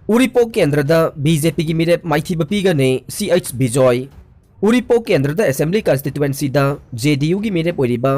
उरीपोक केंद्र बीजेपी की मिरेप माइथीब पीगने CH बिजॉय उरीपोक केंद्र असेंबली कंस्टिट्युएंसी JDU की मिरेप ओरिबा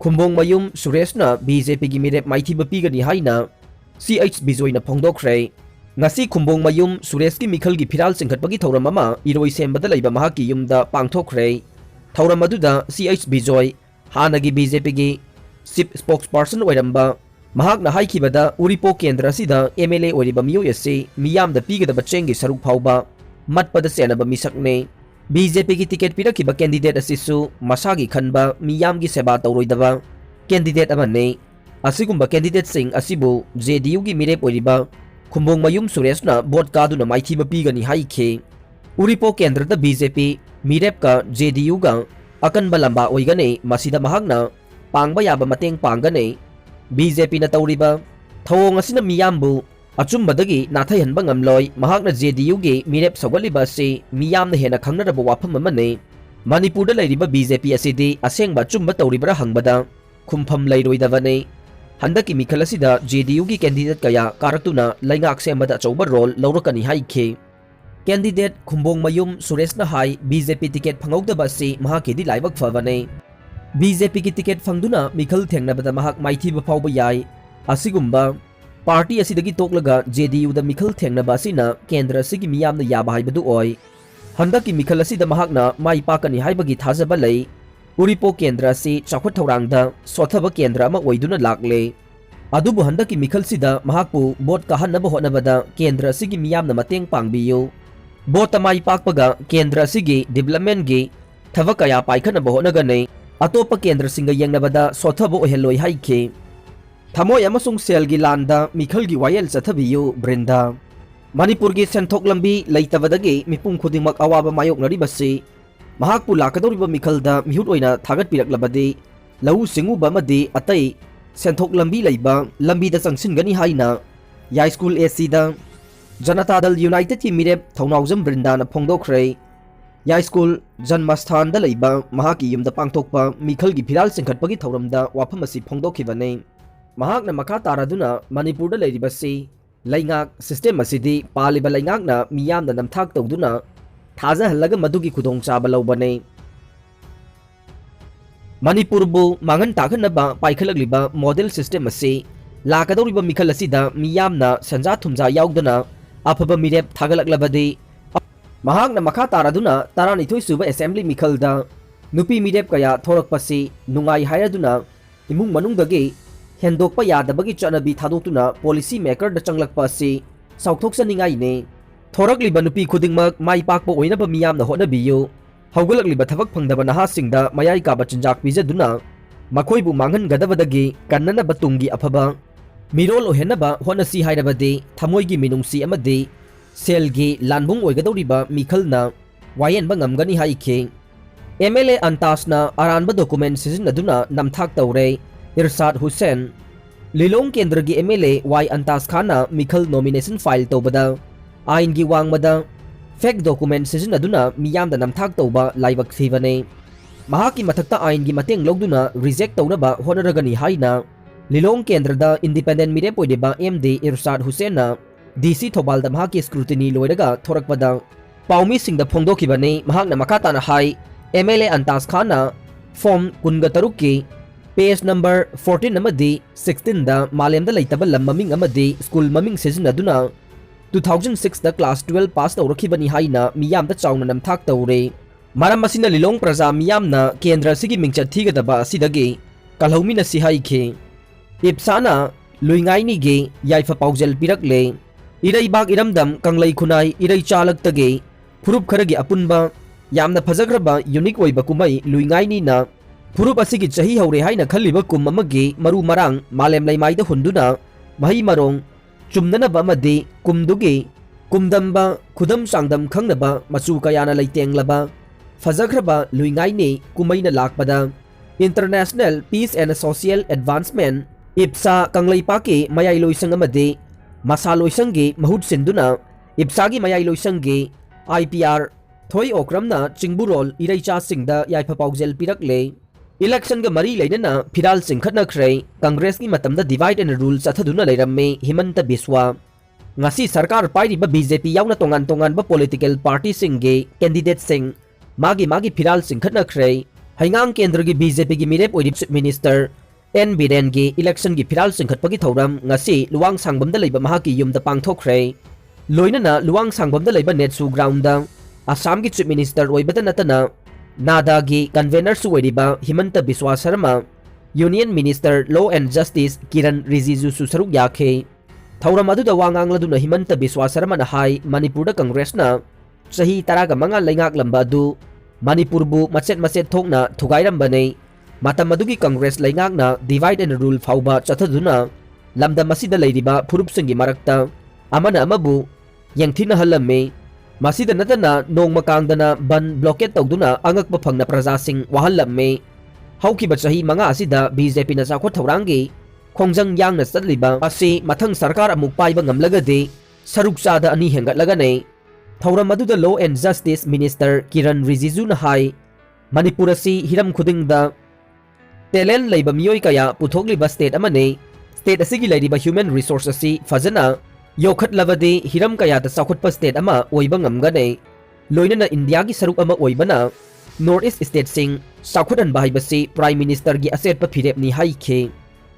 खुंबोंग मयूम सुरेशना बीजेपी की मिरेप माइथीब पीगनी हाइना CH बिजॉय न फोंदोखरे ngasi खुंबोंग मयूम सुरेश की मिखल की फिराल सिंखटपगी थौरम अमा इरोई सेंबदा लैबा महाकी युमदा पांगथोखरे थौरम अदुदा CH बिजॉय हानगी बीजेपी की चीफ स्पोक्सपर्सन ओइरंबा महाकना हाइखिबदा उरीपोक केंद्र असिदा MLA ओरिबा मियो यसे मियामदा पीगदबा चेंगी सरुक फाउबा मतपद सेनबा मिसकने बीजेपी की टिकट पिरखिबा कैंडिडेट असिसु मसागी खनबा मियाम की सेवा तौरोइदबा कैंडिडेट अमने असिगुंबा कैंडिडेट सिंह असिबु JDU की मिरेप ओरिबा खुंबोंग मयूम सुरेशना बोट कादुना माइथीबा पीगनी हाइखे उरीपोक केंद्र बीजेपी मिरेप का JDU का अकनबा लंबा ओइगने मसिदा महाकना पांगबा याबा मतेंग पांगने BJP na tawriba thawong asina miyambu achumbadagi nathaihanba ngamloi mahakna JDU gi mirep sawaliba si miyamna hena khangnaraba wafam amane Manipur da lairiba BJP asidi asengba chumba tawribra hangbada khumpham lairoidavane handaki mikhal asida JDU gi candidate kaya karatuna laingak sembada chawba role laurakani haikhe candidate khumbong mayum suresh na hai BJP ticket phangawdaba si mahaki di laibak phavane BJP की ticket फंगदुना मिखल थेंगनबदा महक माइथीब फाउब याय असिगुम्बा party असिदगी तोकलगा JDU दा मिखल थेंगनबा असिना केंद्र असिगी मियामना याबा हाइबदु ओय हंदकी मिखल असिदा महकना माइ पाकनी हाइबगी थाजबा लै उरीपोक केंद्र असि चाखवत थौरांगदा सोथब केंद्र अमा ओइदुना लाक्ले अदुबु हंदकी मिखल सिदा महकपु बोट काहनबा होनबदा केंद्र असिगी मियामना mateंग पांगबियो बोट माइ पाकपगा केंद्र असिगी डेवलपमेंट गी थबक कया पाइखनबा होनगने अतोप केंद्र सिंग यंगनबदा सोथब ओहेलोय हाइखे थमोय अमसुंग सेल गी लांदा मिखल गी वायल चथबियो ब्रिंदा मणिपुर गी सेंथोक लंबी लैतबदगी मिपुंग खुदिमक अवाबा मायोकनरिबसि महाकपु लाकदौरिबा मिखलदा मिहुट ओइना थागत पिरकलबदि लहु सिंगुबा मदि अतै सेंथोक लंबी लैबा लंबीदा चंगसिनगनी हाइना याई स्कूल AC दा जनता दल यूनाइटेड की मिरेप थौनाउजम ब्रिंदाना फोंदोखरे याई स्कूल जन्मस्थान दा लैबा महाकी युमदा पांगथोकपा मिखल की फिराल सिंखटपगी थौरमदा वाफम असि फोंदोखिबने महाकना मखा तारादुना मणिपुर दा लैरिबसि लैंगाक सिस्टम असिदि पालिबा लैंगाकना मियामदा नमथाक तौदुना थाजहल्लगा मदुगी खुदोंचाबा लौबने मणिपुरबु मांगन ताखनबा पाइखलगलिबा मॉडल सिस्टम असि लाकदौरिबा मिखल असिदा मियामना संजा थुमजा याउदना अफबा मिरेप थागलकलबदि महाकना मखा तारादुना तारानिथोय सुबा असेंबली मिखलदा नुपी मिरेप कया थोरकपसि नुंगाई हायदुना इमुंग मनुंगदगी हेंदोकपा यादबगी चनबी थादोक्तुना पॉलिसी मेकर द चंगलकपसि साउथोक्सनिंगाइने थोरकलिबा नुपी खुदिंगमक माइ पाकपा ओइनबा मियामना होनबियो हौगलकलिबा थबक फंगदबा नहासिंगदा मयाई काबा चिंजाक पिजदुना मखोइबु मांगनगदबदगी कन्ननबा तुंगी अफबा मिरोल ओहेनबा होनसी हायरबदि थमोइगी मिनुंगसी अमदि सेलगी लानबुंग ओइगदौरिबा मिखलना वायेनबा ngamgani हाइखे MLA Antas na Aranba document Sijinnaduna namthak tawre Irshad Hussain Lilong केंद्र की MLA Y Antas खाना मिखल नॉमिनेशन फाइल तौबदा आइन की वांगमदा फेक डॉक्यूमेंट सिजिन्नदुना मियामदा नमथाक तौबा लाइबक थीबने महाकी मथक्ता आइन की मतेंग लौदुना रिजेक्ट तौनबा होनरगनी हाइना लिलोंग केंद्र दा इंडिपेंडेंट मिरेप ओइदेबा MD इरशाद हुसैन ना DC थोबाल दा महाकी स्क्रूटिनी लोइरगा थोरकपदा पाउमी सिंगदा फोंदोखिबने महाकना मखाताना हाई MLA Antas खाना फॉर्म कुनगा तरुक की पेज नंबर 14 अमदी 16 दा मालेमदा लेइताबा लम ममिंग अमदी स्कूल ममिंग सिजिन्नदुना 2006 दा क्लास 12 पास तौरखिबनी हाइना मियामदा चाउना नमथाक तौरे मरम असिना लिलोंग प्रजा मियामना केंद्र सिगी मिंगचत थीगदबा असिदगी कलहौमिना सिहाइखे इप्साना लुइंगाइनी गे याइफा पाउजल पिरकले इरैबाग इरमदम कंगलै खुनाई इरै चालकतगे फुरुप खरगी अपुनबा यामना फजग्रबा यूनिक ओइबा कुमै लुइंगाइनी ना फुरुप असिगी चही हौरे हाइना खल्लिबा कुम अमगी मरु मरांग मालेम लैमाइदा हुंदुना मही मरोंग चुमननबा अमदी कुमदुगी कुमदंबा खुदम चांगदम खंगनबा मचु कयाना लैतेंगलबा फजग्रबा लुइंगाइनी कुमैना लाकपदा international peace and social advancement IPSA कंगलैपाकी मयाई लोइसंग अमदी मसा लोइसंगी महुत सिंदुना इप्सागी मयाई लोइसंगी IPR थोई ओक्रमना चिंगबुरोल इरैचा सिंगदा याइफा पाउजेल पिरकले इलेक्शन का मरी लेना फिराल सिंखटनख्रे कांग्रेस की मतमदा डिवाइड एंड रूल चथदुना लेरम्मे Himanta Biswa ngasi sarkar pairiba BJP yauna tongan tongan ba political party singge candidate sing magi phiral sing khatna khrei haingang kendra gi BJP gi mirep oidi chief minister N Biren gi election gi phiral sing khatpagi thoram ngasi luwang sangbam da leiba mahaki yumda pangthokhrei loinana luwang sangbam da leiba netsu ground da Assam gi chief minister oibata natana nada gi convener su oidiba Himanta Biswa Sharma Union Minister Law and Justice Kiran Rijiju su saruk yakhe thauram aduda wangang laduna Himanta Biswa Sharma na hai Manipur da Congress na sahi taraga manga leingak lamba du Manipur bu macet thokna thugairam bane matam adugi Congress leingak na divide and rule phauba chathaduna lamda masida leiriba phurup singi marakta amana amabu yangthina halamme masida natana nongma kangdana ban blockade tawduna angakpa phangna praja sing wahalamme haukiba chahi manga asida BJP na chakho thaurangi khongjang yangna chatliba asi mathang sarkar amuk paiba ngamlagade saruk chada ani hengatlaga nei thauram aduda Law and Justice Minister Kiran Rijiju na hai Manipur asi hiram khudingda talent leiba miyoi kaya puthokliba state amane state asigi leiriba human resource asi fajana yokhat lavade hiram kaya da chakotpa state ama oiba ngamgane loinana India gi saruk ama oibana North East state sing sakhudan bahibasi Prime Minister gi asetpa phirep ni haikhe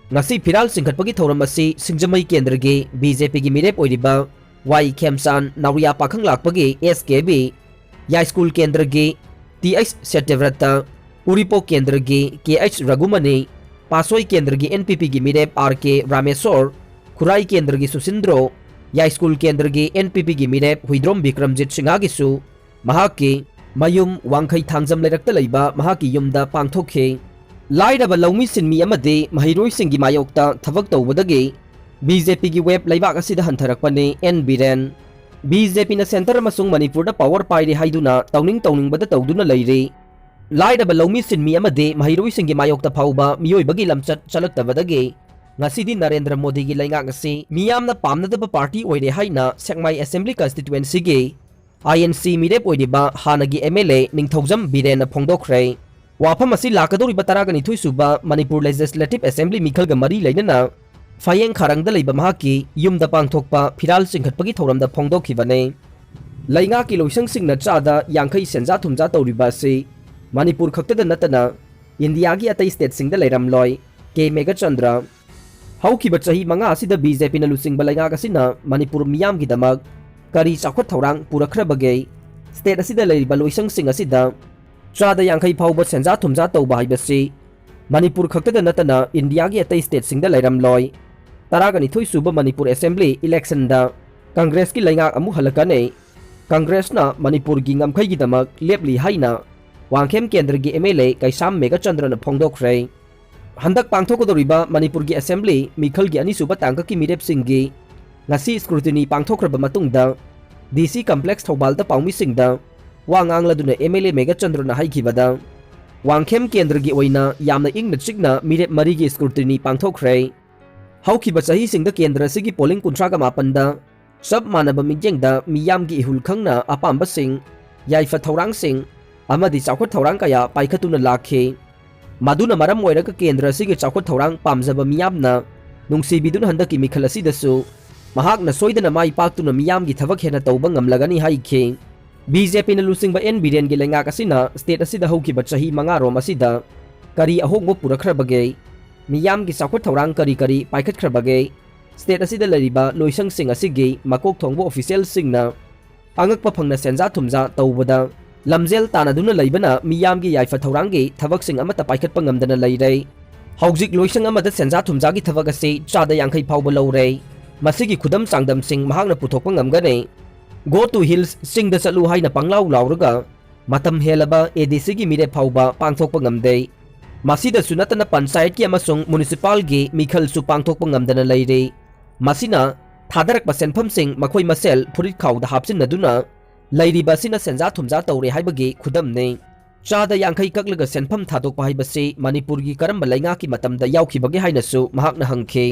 ngasi phiral singkhatpagi thoram asi singjamai kendra gi BJP gi mirep oiriba Y Khemsan Nauria pakhang lakpagi SKB Ya school kendra gi TH Setyavrata Uripo kendra gi KH Ragumani Pasoi kendra gi NPP gi mirep RK Rameswar Khurai kendra gi Susindro Ya school kendra gi NPP gi mirep Huidrom Bikramjit Singha gi su mahaki mayum wangkhai thangjam leirakta leiba mahaki yumda pangthokhe lairaba laumi sinmi amade mahiroi singi mayokta thabak tawbadagi BJP gi web leibak asida hantharakpane N Biren BJP na center amasung Manipur da power paire haiduna tawning bada tawduna leire lairaba laumi sinmi amade mahiroi singi mayokta phauba miyoi bagi lamchat chalaktabadagi ngasidi Narendra Modi gi leingak asi miyamna pamnadaba party oire haina Sekmai Assembly constituency gi INC mirep oidiba hanagi MLA ningthaujam Biren phongdokhrei wafam asi lakadoriba taragani thuisuba Manipur Legislative Assembly mikhalga mari leinana Fayeng kharangda leiba mahaki yumda pangthokpa phiral singkhatpagi thoramda phongdokhibane lainga ki loisang singna chada yangkhai senja thumja tawriba si Manipur khaktada natana India gi atai state singda leiramloi K Mega Chandra haukiba chahi manga asida BJP na lusingba lainga kasina Manipur miyam gi damak kari chakhot thorang purakhrabagai state asida leiriba loisang sing asida chada yangkhai phauba senja thumja tawba haibasi Manipur khaktada natana India gi atai state singda leiramloi taragani thuisuba Manipur Assembly election da Congress ki lainga amu halakane Congress na Manipur gi ngamkhai gi damak lepli haina wangkhem kendra gi MLA Kaisam Mega Chandra na phongdokhrei handak pangthokodoriba Manipur gi Assembly mikhal gi ani suba tangka ki mirep singgi ngasi scrutiny pangthokraba matungda DC complex thobalda paumi singda wangang laduna MLA Mega Chandra na haikibada wangkhem kendra gi oina yamna ingna chikna mirep mari gi scrutiny pangthokhrei haukiba chahi singda kendra sigi polling kuntraga mapanda sab manaba migjengda miyam gi ihul khangna apamba sing yaifa thorang sing amadi chakot thorang kaya paikhatuna lakhe maduna maram oiraga kendra sigi chakot thorang pamjaba miyamna nungsibiduna handaki mikhal asidasu mahakna soidana mai paktuna miyam gi thabak hena tawba ngamlagani haikhe BJP na lusingba N Biren gi lenga kasina state asida haukiba chahi manga rom asida kari ahongbo purakhrabagai miyam gi chakot thorang kari paikhatkhrabagai state asida lariba loisang sing asigi makok thongbo official singna angakpa phangna senja thumja tawbada lamjel tanaduna leibana miyam gi yaifa thorang gi thabak sing amata paikhatpa ngamdana leirei haujik loisang amada senja thumja gi thabak ase chada yangkhai phauba lorei masigi khudam changdam sing mahakna puthokpa ngamgane go to hills singda chalu haina panglau lauraga matam helaba ADC gi mire phauba pangthokpa ngamdei masida sunatana panchayat ki amasung municipal gi mikhal su pangthokpa ngamdana leire masina thadarak senpham sing makhoi masel phurit khawda hapchinaduna leiriba sina senja thumja tawre haibagi khudam ne chada yangkhai kaklaga senpham thadokpa haibase Manipur gi karamba lainga ki matamda yaukhibagi hainasu mahakna hangkhe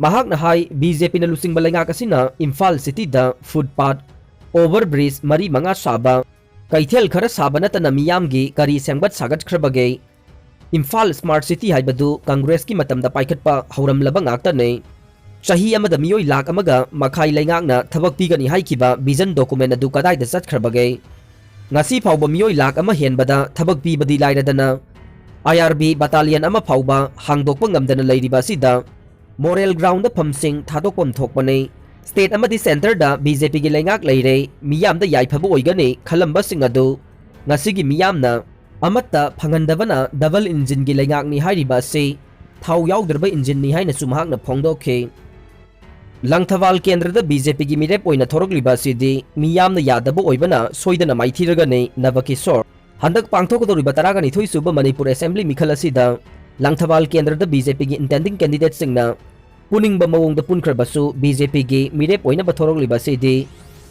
mahakna hai BJP na lusingba lainga kasina Imphal city da footpath overbridge mari manga saba kaithel khara saba natana miyam gi kari sengbat sagat khrabagai Imphal smart city haibadu Congress ki matamda paikhatpa hauramlaba ngakta ne chahi amada miyoi lak amaga makhai laingakna thabak pigani haikiba vision document adu kadai da chatkharbage ngasi phawba miyoi lak ama henbada thabak pibadi lairadana IRB battalion ama phawba hangdokpa ngamdana leiriba sida moral ground da phamsing thadokpam thokpane state amadi center da BJP gi laingak leire miyam da yaiphabu oigani khalamba singadu ngasigi miyamna amatta phangandabana double engine gi laingak ni hairiba se thau yaudrba engine ni haina sumhakna phongdokhe langthawal kendra da BJP gi mirep oina thorokliba sidi miyamna yadaba oibana soidana maithiragane navakishor handak pangthokdoriba taragani thoisuba manipur assembly mikhal asida langthawal kendra da BJP gi intending candidate singna puningba mawongda punkhrabasu BJP gi mirep oina bathorokliba sidi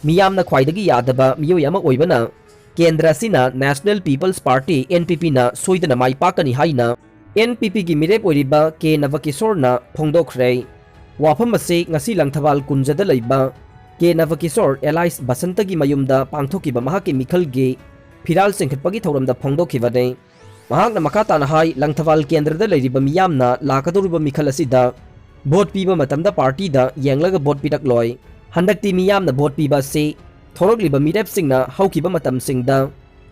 miyamna khwaidagi yadaba miyoi ama oibana kendra sina National People's Party NPP na soidana maipakani haina NPP gi mirep oiriba ke navakishor na phongdokhre wafam ase ngasi langthawal kunjada leiba ke navakishor allies basantagi mayumda pangthokiba mahaki mikhal gi phiral sengkhatpagi thoramda phongdokhibane mahakna makhatana hai langthawal kendra da leiriba miyamna lakadoriba mikhal asida vote piba matamda party da yenglaga vote pitak loi handakti miyamna vote piba se thorokliba mirep singna haukiba matam singda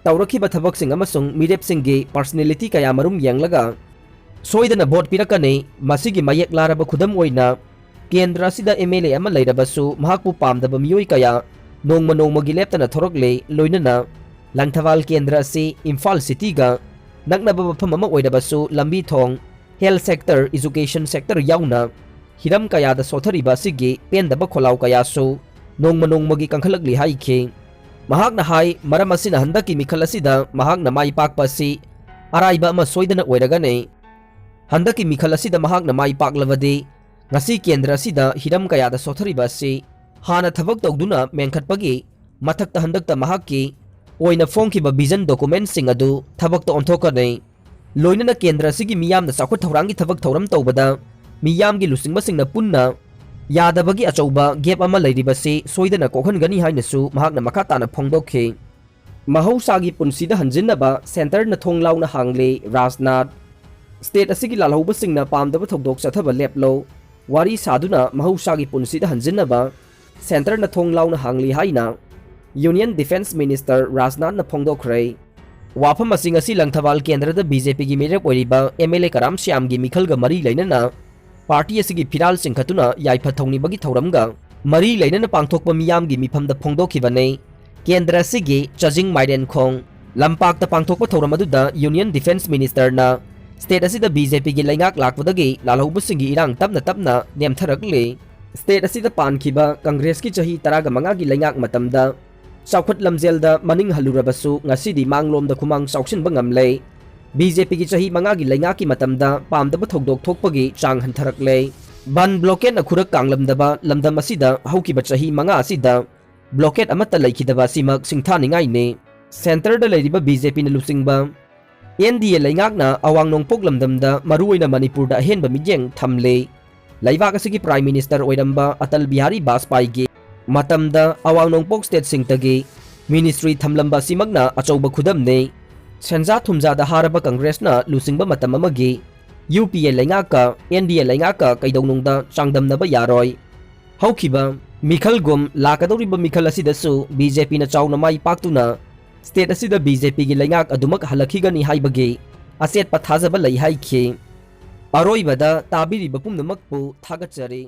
tawrakhiba thabak sing amasung mirep singgi personality kaya marum yenglaga soidana vote pirakane masigi mayek laraba khudam oina kendra sida MLA ama leirabasu mahakpu pamdaba miyoi kaya nongma gi leptana thorokle loinana langthawal kendra se Imphal city ga naknaba bafam ama oirabasu lambi thong health sector education sector yauna hiram kaya da sothariba sigi pendaba kholaw kaya su nongma gi kangkhalakli haikhe mahakna hai maram asina handaki mikhal asida mahakna mai pakpa si araiba ama soidana oiragane handaki mikhal asida mahakna mai paklawadi ngasi kendra sida hiram kaya da sothariba si hana thabak tawduna mengkhatpagi mathakta handakta mahakki oina phongkiba vision document sing adu thabakta onthokane loinana kendra sigi miyamna sakhut thaurangi thabak thauram tawbada miyamgi lusingba singna punna yadabagi achauba gap ama leiriba se soidana kokhan haina su mahakna makhatana phongdokhe mahausagi punsida hanjinnaba center na thonglauna hangle rajnath state asigi lalhauba singna pamdaba thodok chathaba leplo wari saduna mahausagi punsida hanjinnaba center na thonglauna hangli haina Union Defense Minister Rajnath na phongdokhre wafam asing asi langthawal kendra da BJP gi mirep oiriba MLA karam syam gi mikhal ga mari leinana party asigi phiral singkhatuna yaifa thongni bagi thoramga mari leinana pangthokpa miyam gi mifam da phongdokhibane kendra sigi charging maiden khong lampak ta pangthokpa thoramadu da Union Defense Minister na state asida BJP gi laingak lakwadagi lalhaubu singi irang tapna nemtharakle state asida pankhiba Congress ki chahi 15 gi laingak matamda Saukhat lamjelda maning halurabasu ngasidi manglomda khumang sauksinba ngamle BJP gi chahi 5 gi laingaki matamda pamdaba thogdok thokpagi chang hantharakle ban blockade na khurak kanglamdaba lamdam asida haukiba chahi 5 asida blockade amata laikidaba simak singthaningai ne center da leiriba BJP na lusingba NDA laingakna awang nongpok lamdamda maruoina Manipur da henba mijeng thamle laibak asigi prime minister oiramba Atal Bihari Vajpayee gi matamda awang nongpok state singtagi ministry thamlamba simagna achauba khudamne senja thumja da haraba congress na lusingba matam amagi UPA laingaka NDA laingaka kaidawnongda changdamnaba yaroi haukiba mikhal gum lakadoriba mikhal asidasu BJP na chauna mai paktuna state asida BJP gi laingak adumak halakhigani haibagi aset pathajaba lai haikhe aroibada tabiriba pumnamakpu thagachari